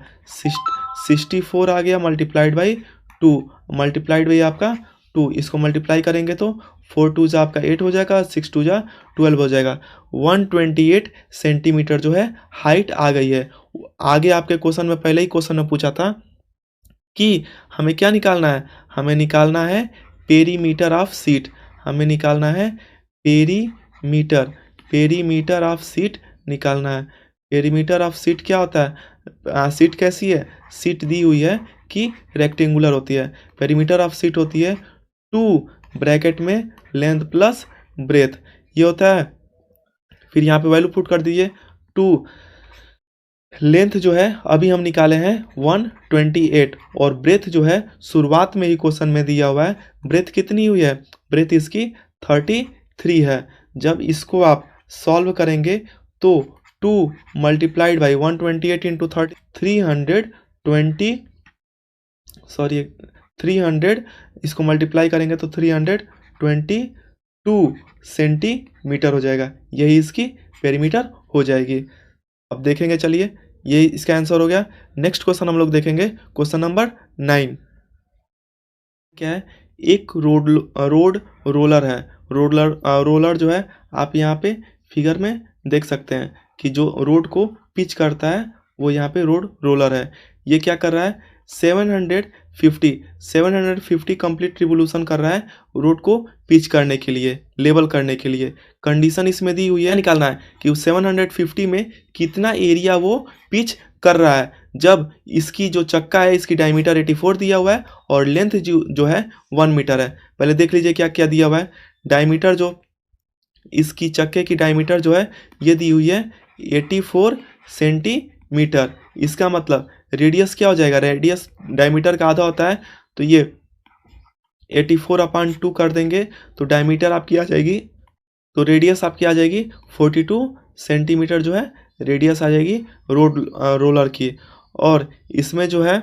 64 आ गया मल्टीप्लाइड बाई 2, मल्टीप्लाइड बाई आपका 2, इसको मल्टीप्लाई करेंगे तो 4 2 जा आपका 8 हो जाएगा, 6 2 जा 12 हो जाएगा। 128 सेंटीमीटर जो है हाइट आ गई है। आगे आपके क्वेश्चन में पहले ही क्वेश्चन में पूछा था कि हमें क्या निकालना है, हमें निकालना है पेरीमीटर ऑफ सीट, हमें निकालना है पेरीमीटर ऑफ सीट निकालना है। पेरीमीटर ऑफ सीट क्या होता है, सीट कैसी है, सीट दी हुई है कि रेक्टेंगुलर होती है। पेरीमीटर ऑफ सीट होती है 2 ब्रैकेट में लेंथ प्लस ब्रेथ, ये होता है। फिर यहाँ पे वैल्यू पुट कर दीजिए 2, लेंथ जो है अभी हम निकाले हैं 128, और ब्रेथ जो है शुरुआत में ही क्वेश्चन में दिया हुआ है, ब्रेथ कितनी हुई है, ब्रेथ इसकी 33 है। जब इसको आप सॉल्व करेंगे तो 2 मल्टीप्लाइड बाई 128 इंटू 300, इसको मल्टीप्लाई करेंगे तो 322 सेंटीमीटर हो जाएगा, यही इसकी पेरीमीटर हो जाएगी। अब देखेंगे, चलिए ये इसका आंसर हो गया। नेक्स्ट क्वेश्चन हम लोग देखेंगे, क्वेश्चन नंबर 9 क्या है, एक रोड रोलर है। रोलर जो है आप यहाँ पे फिगर में देख सकते हैं कि जो रोड को पिच करता है वो यहाँ पे रोलर है। ये क्या कर रहा है 750 कंप्लीट रिवोल्यूशन कर रहा है रोड को पिच करने के लिए, लेवल करने के लिए। कंडीशन इसमें दी हुई है, निकालना है कि उस 750 में कितना एरिया वो पिच कर रहा है। जब इसकी जो चक्का है इसकी डायमीटर 84 दिया हुआ है और लेंथ जो है 1 मीटर है। पहले देख लीजिए क्या क्या दिया हुआ है। डायमीटर जो इसकी चक्के की डायमीटर जो है ये दी हुई है 84 सेंटीमीटर। इसका मतलब रेडियस क्या हो जाएगा, रेडियस डायमीटर का आधा होता है, तो ये 84/2 कर देंगे तो डायमीटर आपकी आ जाएगी, तो रेडियस आपकी आ जाएगी 42 सेंटीमीटर जो है रेडियस आ जाएगी रोलर की। और इसमें जो है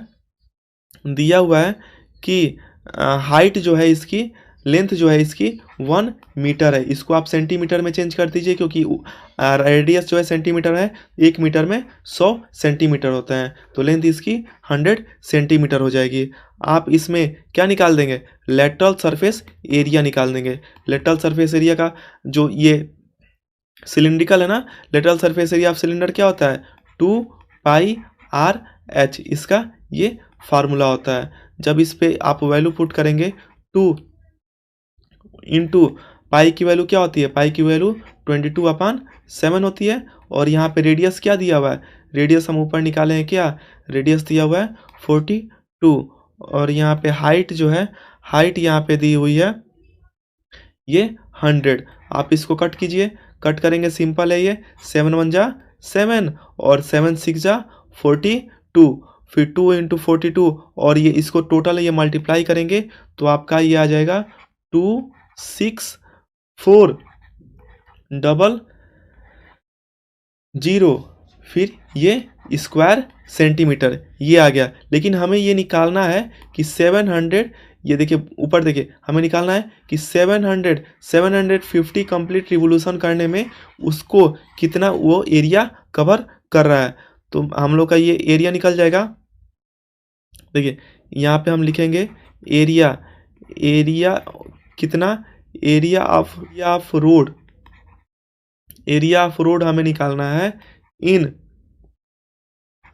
दिया हुआ है कि हाइट जो है इसकी, लेंथ जो है इसकी 1 मीटर है। इसको आप सेंटीमीटर में चेंज कर दीजिए क्योंकि रेडियस जो है सेंटीमीटर है, 1 मीटर में 100 सेंटीमीटर होता है, तो लेंथ इसकी 100 सेंटीमीटर हो जाएगी। आप इसमें क्या निकाल देंगे, लेटरल सरफेस एरिया निकाल देंगे। लेटरल सरफेस एरिया का जो ये सिलिंड्रिकल है ना, lateral surface area of cylinder क्या होता है 2πr/h, इसका ये फार्मूला होता है। जब इस पे आप वैल्यू पुट करेंगे 2 इंटू पाई की वैल्यू क्या होती है, पाई की वैल्यू 22/7 होती है। और यहाँ पे रेडियस क्या दिया हुआ है, रेडियस हम ऊपर निकाले हैं, क्या रेडियस दिया हुआ है 42, और यहाँ पे हाइट जो है, हाइट यहाँ पे दी हुई है ये 100। आप इसको कट कीजिए, कट करेंगे सिंपल है ये, 7 1 जा 7 और 7 6 जा 42, फिर 2 इंटू 42 और ये इसको टोटल ये मल्टीप्लाई करेंगे तो आपका ये आ जाएगा 26400, फिर ये स्क्वायर सेंटीमीटर ये आ गया। लेकिन हमें ये निकालना है कि 700, ये देखिए ऊपर देखिए, हमें निकालना है कि 750 कंप्लीट रिवोल्यूशन करने में उसको कितना वो एरिया कवर कर रहा है। तो हम लोग का ये एरिया निकल जाएगा। देखिए यहाँ पे हम लिखेंगे एरिया, एरिया कितना, area of road, area of road हमें निकालना है इन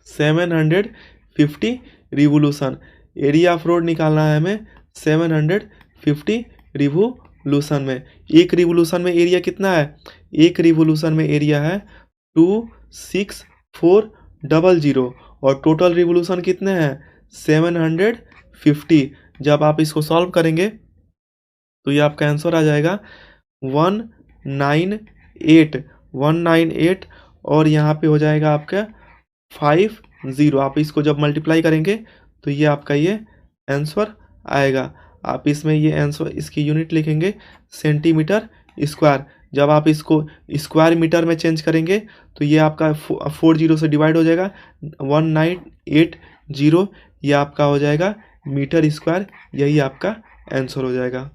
750 रिवोल्यूशन। एरिया ऑफ रोड निकालना है हमें 750 रिवोल्यूशन में। एक रिवोल्यूशन में एरिया कितना है, एक रिवोल्यूशन में एरिया है 26400 और टोटल रिवोल्यूशन कितने हैं 750। जब आप इसको सॉल्व करेंगे तो ये आपका आंसर आ जाएगा 198 और यहाँ पे हो जाएगा आपका 50। आप इसको जब मल्टीप्लाई करेंगे तो ये आपका ये आंसर आएगा। आप इसमें ये आंसर इसकी यूनिट लिखेंगे सेंटीमीटर स्क्वायर। जब आप इसको स्क्वायर मीटर में चेंज करेंगे तो ये आपका 40 से डिवाइड हो जाएगा 1980, ये आपका हो जाएगा मीटर स्क्वायर, यही आपका आंसर हो जाएगा।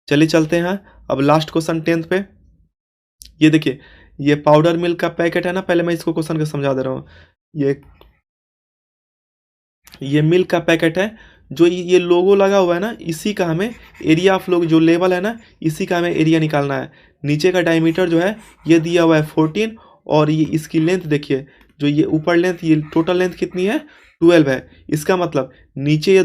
चलिए चलते हैं अब लास्ट क्वेश्चन 10th पे। ये देखिए ये पाउडर मिल्क का पैकेट है ना, पहले मैं इसको क्वेश्चन को समझा दे रहा हूँ। ये मिल्क का पैकेट है, जो ये लोगो लगा हुआ है ना, इसी का हमें एरिया ऑफ लोग जो लेवल है ना, इसी का हमें एरिया निकालना है। नीचे का डायमीटर जो है ये दिया हुआ है 14 और ये इसकी लेंथ देखिए, जो ये ऊपर लेंथ, ये टोटल लेंथ कितनी है 12 है। इसका मतलब नीचे ये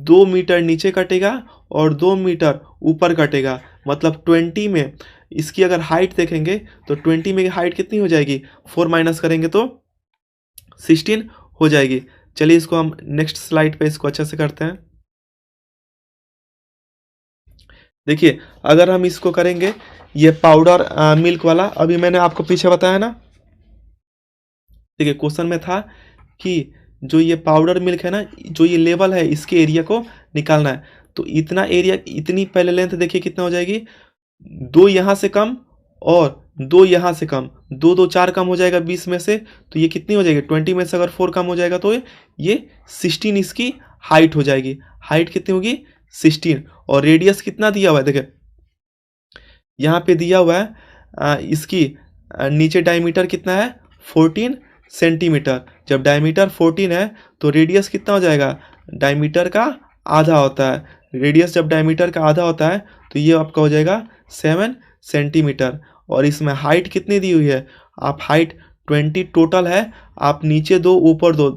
2 मीटर नीचे कटेगा और 2 मीटर ऊपर कटेगा, मतलब 20 में इसकी अगर हाइट देखेंगे तो 20 में हाइट कितनी हो जाएगी, 4 माइनस करेंगे तो 16 हो जाएगी। चलिए इसको हम नेक्स्ट स्लाइड पे इसको अच्छे से करते हैं। देखिए अगर हम इसको करेंगे ये पाउडर मिल्क वाला, अभी मैंने आपको पीछे बताया ना, देखिए क्वेश्चन में था कि जो ये पाउडर मिल्क है ना, जो ये लेवल है इसके एरिया को निकालना है। तो इतना एरिया, इतनी पहले लेंथ देखिए कितना हो जाएगी, 2 यहाँ से कम और 2 यहाँ से कम, 2 2 4 कम हो जाएगा 20 में से, तो ये कितनी हो जाएगी 20 में से अगर 4 कम हो जाएगा तो ये 16 इसकी हाइट हो जाएगी। हाइट कितनी होगी 16 और रेडियस कितना दिया हुआ है, देखिए यहाँ पे दिया हुआ है इसकी नीचे डायमीटर कितना है 14 सेंटीमीटर। जब डायमीटर 14 है तो रेडियस कितना हो जाएगा, डायमीटर का आधा होता है। रेडियस जब डायमीटर का आधा होता है तो ये आपका हो जाएगा 7 सेंटीमीटर। और इसमें हाइट कितनी दी हुई है, आप हाइट 20 टोटल है, आप नीचे 2 ऊपर 2,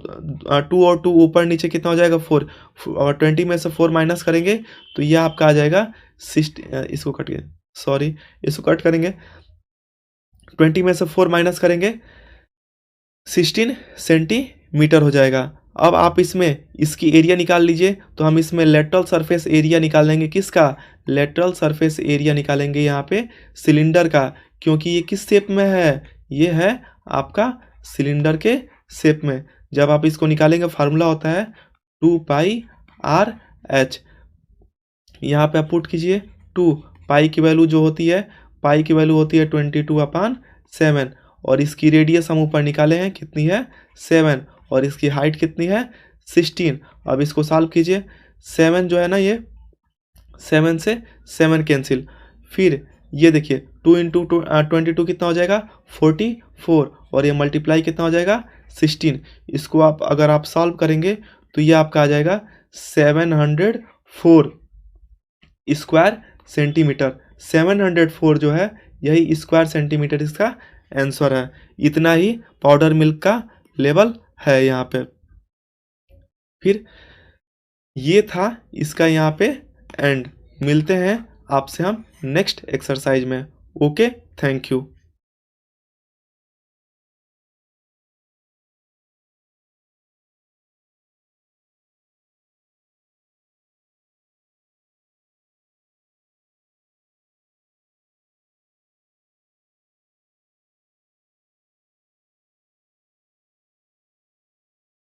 2 और 2 ऊपर नीचे कितना हो जाएगा 4 और 20 में से 4 माइनस करेंगे तो ये आपका आ जाएगा 60। इसको कट करेंगे, 20 में से 4 माइनस करेंगे 16 सेंटीमीटर हो जाएगा। अब आप इसमें इसकी एरिया निकाल लीजिए, तो हम इसमें लेटरल सरफेस एरिया निकाल लेंगे। किसका, लेटरल सरफेस एरिया निकालेंगे यहाँ पे सिलेंडर का, क्योंकि ये किस शेप में है, ये है आपका सिलेंडर के शेप में। जब आप इसको निकालेंगे फार्मूला होता है 2πr/h। यहाँ पे आप पुट कीजिए 2 पाई की वैल्यू जो होती है, पाई की वैल्यू होती है 22/7 और इसकी रेडियस हम ऊपर निकाले हैं कितनी है 7 और इसकी हाइट कितनी है 16। अब इसको सॉल्व कीजिए, 7 जो है ना, ये 7 से 7 कैंसिल, फिर ये देखिए 2 इंटू 22 कितना हो जाएगा 44 और ये मल्टीप्लाई कितना हो जाएगा 16। इसको आप अगर आप सॉल्व करेंगे तो ये आपका आ जाएगा 704 स्क्वायर सेंटीमीटर। 704 जो है यही स्क्वायर सेंटीमीटर इसका आंसर है। इतना ही पाउडर मिल्क का लेवल है यहाँ पे। फिर ये था इसका यहाँ पे एंड। मिलते हैं आपसे हम नेक्स्ट एक्सरसाइज में। Okay, thank you.